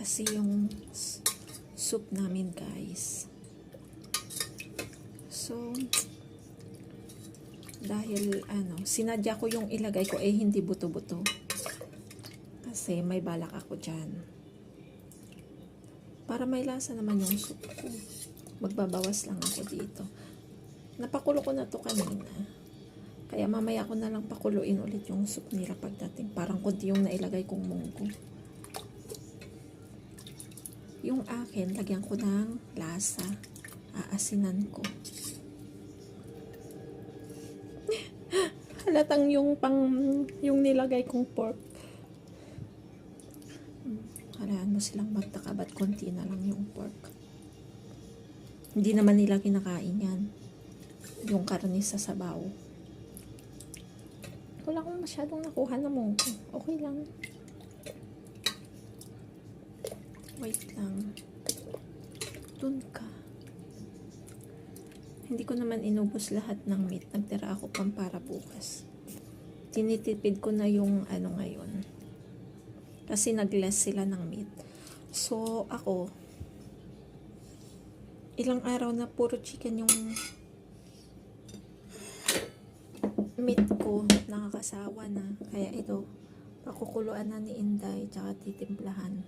kasi yung soup namin, guys. So, dahil sinadya ko yung ilagay ko hindi buto-buto. Kasi may balak ako dyan. Para may lasa naman yung soup ko. Magbabawas lang ako dito. Napakulo ko na to kanina. Kaya mamaya ko na lang pakuluin ulit yung soup nila pagdating. Parang konti yung nailagay kong munggo. Yung akin, lagyan ko ng lasa. Aasinan ko. Halatang yung nilagay kong pork. Halaan mo silang magtaka, ba't konti na lang yung pork. Hindi naman nila kinakain yan. Yung karne sa sabaw. Wala akong masyadong nakuha na munggo. Okay lang. Wait lang. Dun ka. Hindi ko naman inubos lahat ng meat. Nagtira ako pang para bukas. Tinitipid ko na yung ngayon. Kasi nag-less sila ng meat. So, ako, ilang araw na puro chicken yung meat ko. Nakakasawa na. Kaya ito, pakukuluan na ni Inday, tsaka titimplahan.